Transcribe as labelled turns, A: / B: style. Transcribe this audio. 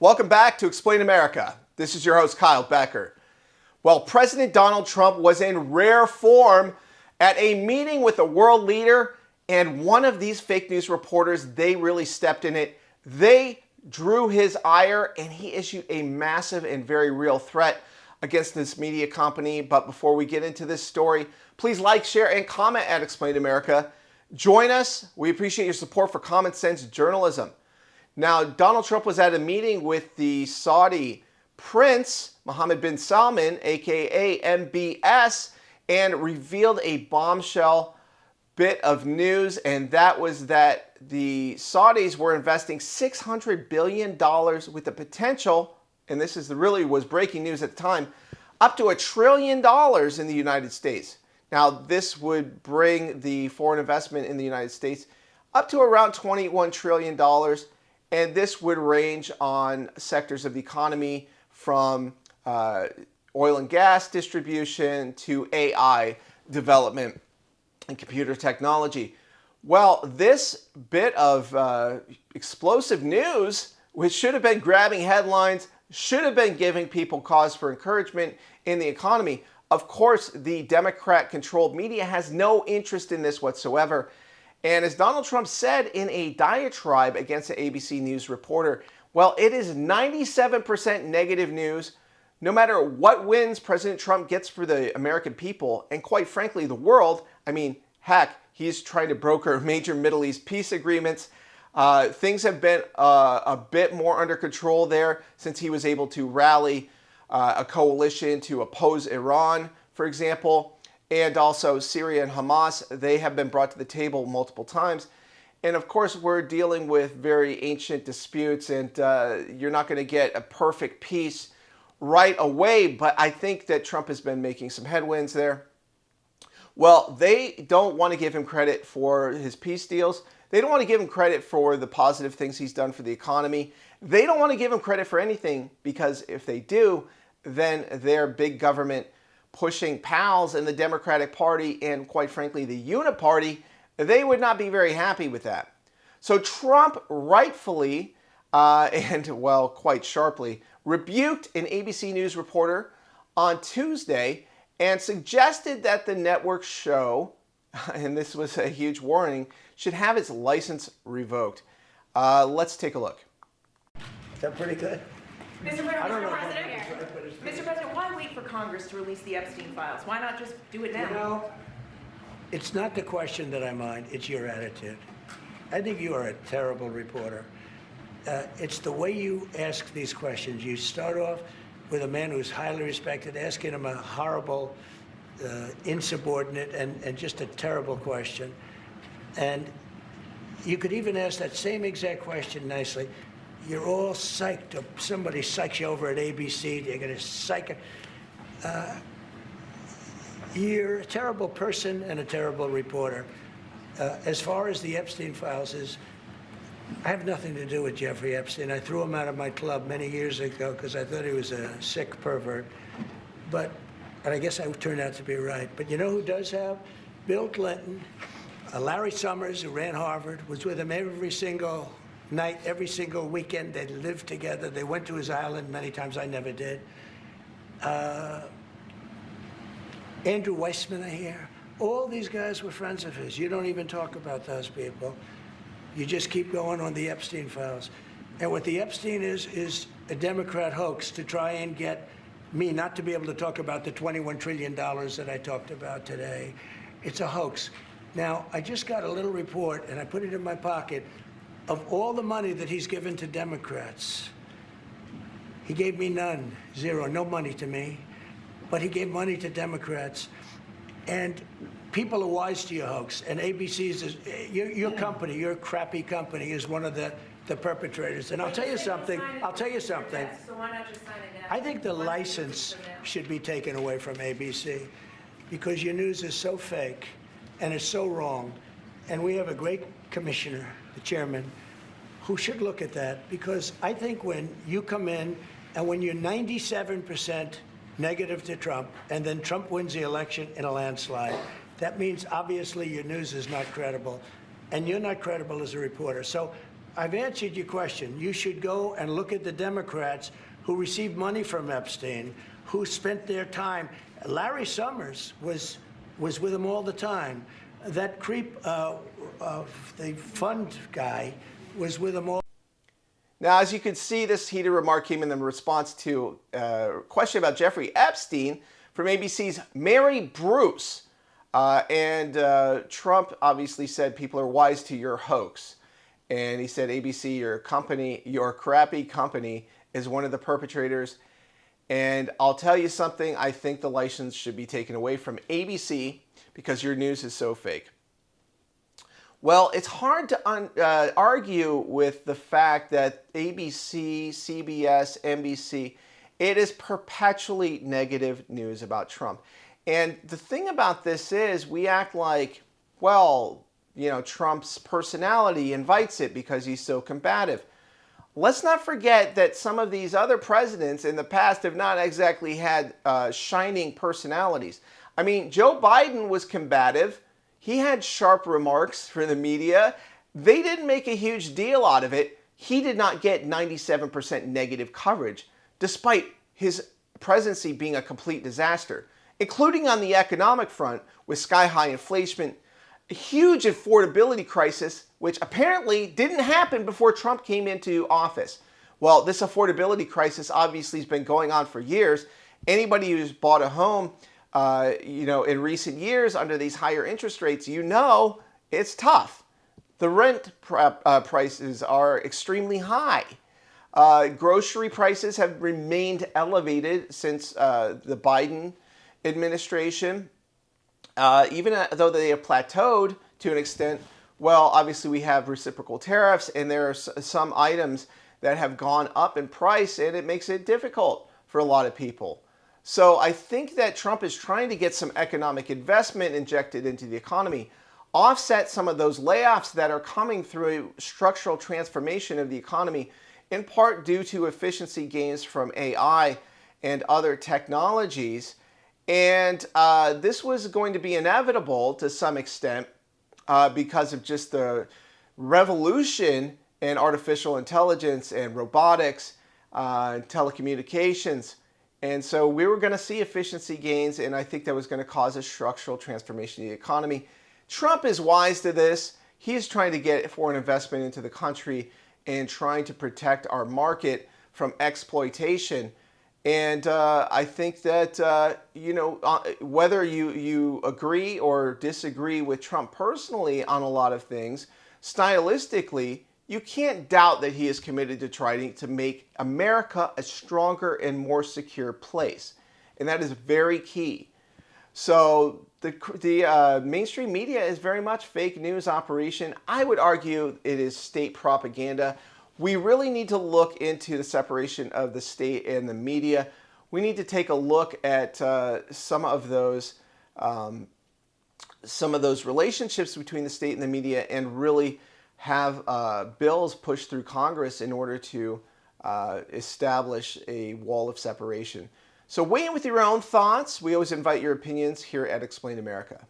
A: Welcome back to Explain America. This is your host, Kyle Becker. Well, President Donald Trump was in rare form at a meeting with a world leader, and one of these fake news reporters, they really stepped in it. They drew his ire, and he issued a massive and very real threat against this media company. But before we get into this story, please like, share, and comment at Explain America. Join us. We appreciate your support for common sense journalism. Now, Donald Trump was at a meeting with the Saudi Prince, Mohammed bin Salman, aka MBS, and revealed a bombshell bit of news, and that was that the Saudis were investing $600 billion with the potential, and this is really was breaking news at the time, up to $1 trillion in the United States. Now, this would bring the foreign investment in the United States up to around $21 trillion. And this would range on sectors of the economy from oil and gas distribution to AI development and computer technology. Well, this bit of explosive news, which should have been grabbing headlines, should have been giving people cause for encouragement in the economy. Of course, the Democrat-controlled media has no interest in this whatsoever. And as Donald Trump said in a diatribe against an ABC News reporter, well, it is 97% negative news. No matter what wins President Trump gets for the American people, and quite frankly, the world, I mean, heck, he's trying to broker major Middle East peace agreements. Things have been a bit more under control there since he was able to rally a coalition to oppose Iran, for example. And also Syria and Hamas, they have been brought to the table multiple times. And of course, we're dealing with very ancient disputes, and you're not going to get a perfect peace right away. But I think that Trump has been making some headwinds there. Well, they don't want to give him credit for his peace deals. They don't want to give him credit for the positive things he's done for the economy. They don't want to give him credit for anything, because if they do, then their big government pushing pals in the Democratic Party and, quite frankly, the Uniparty, they would not be very happy with that. So Trump rightfully, and well, quite sharply, rebuked an ABC News reporter on Tuesday and suggested that the network show, and this was a huge warning, should have its license revoked. Let's take a look.
B: Is that pretty good?
C: Mr. President, why wait for Congress to release the Epstein files? Why not just do it now?
B: You know, it's not the question that I mind, it's your attitude. I think you are a terrible reporter. It's the way you ask these questions. You start off with a man who's highly respected, asking him a horrible, insubordinate, and just a terrible question. And you could even ask that same exact question nicely. You're all psyched up. Somebody psychs you over at ABC. They're going to psych it. You're a terrible person and a terrible reporter. As far as the Epstein files is, I have nothing to do with Jeffrey Epstein. I threw him out of my club many years ago because I thought he was a sick pervert. And I guess I turned out to be right. But you know who does have? Bill Clinton, Larry Summers, who ran Harvard, was with him every single night, every single weekend. They lived together. They went to his island many times. I never did. Andrew Weissman, I hear. All these guys were friends of his. You don't even talk about those people. You just keep going on the Epstein files. And what the Epstein is a Democrat hoax to try and get me not to be able to talk about the $21 trillion that I talked about today. It's a hoax. Now, I just got a little report, and I put it in my pocket, of all the money that he's given to Democrats. He gave me none, zero, no money to me. But he gave money to Democrats. And people are wise to your hoax. And ABC's, your company, your crappy company, is one of the perpetrators. And I'll tell you something.
C: So why not just sign it now?
B: I think the license should be taken away from ABC because your news is so fake and it's so wrong. And we have a great commissioner, the chairman, who should look at that, because I think when you come in and when you're 97% negative to Trump and then Trump wins the election in a landslide, that means obviously your news is not credible and you're not credible as a reporter. So I've answered your question. You should go and look at the Democrats who received money from Epstein, who spent their time. Larry Summers was with him all the time. That creep of the fund guy was with him all.
A: Now, as you can see, this heated remark came in response to a question about Jeffrey Epstein from ABC's Mary Bruce. Trump obviously said people are wise to your hoax. And he said, ABC, your company, your crappy company, is one of the perpetrators. And I'll tell you something, I think the license should be taken away from ABC because your news is so fake. Well, it's hard to argue with the fact that ABC, CBS, NBC, it is perpetually negative news about Trump. And the thing about this is we act like, well, you know, Trump's personality invites it because he's so combative. Let's not forget that some of these other presidents in the past have not exactly had shining personalities. I mean, Joe Biden was combative. He had sharp remarks for the media. They didn't make a huge deal out of it. He did not get 97% negative coverage, despite his presidency being a complete disaster, including on the economic front with sky-high inflation, a huge affordability crisis, which apparently didn't happen before Trump came into office. Well, this affordability crisis obviously has been going on for years. Anybody who's bought a home in recent years under these higher interest rates, you know it's tough. The rent prices are extremely high. Grocery prices have remained elevated since the Biden administration. Even though they have plateaued to an extent, well, obviously we have reciprocal tariffs and there are some items that have gone up in price and it makes it difficult for a lot of people. So I think that Trump is trying to get some economic investment injected into the economy, offset some of those layoffs that are coming through structural transformation of the economy, in part due to efficiency gains from AI and other technologies. And this was going to be inevitable to some extent because of just the revolution in artificial intelligence and robotics, telecommunications. And so we were going to see efficiency gains, and I think that was going to cause a structural transformation of the economy. Trump is wise to this. He's trying to get foreign investment into the country and trying to protect our market from exploitation. And I think that, whether you agree or disagree with Trump personally on a lot of things, stylistically, you can't doubt that he is committed to trying to make America a stronger and more secure place. And that is very key. So the mainstream media is very much fake news operation. I would argue it is state propaganda. We really need to look into the separation of the state and the media. We need to take a look at some of those relationships between the state and the media and really have bills pushed through Congress in order to establish a wall of separation. So weigh in with your own thoughts. We always invite your opinions here at Explain America.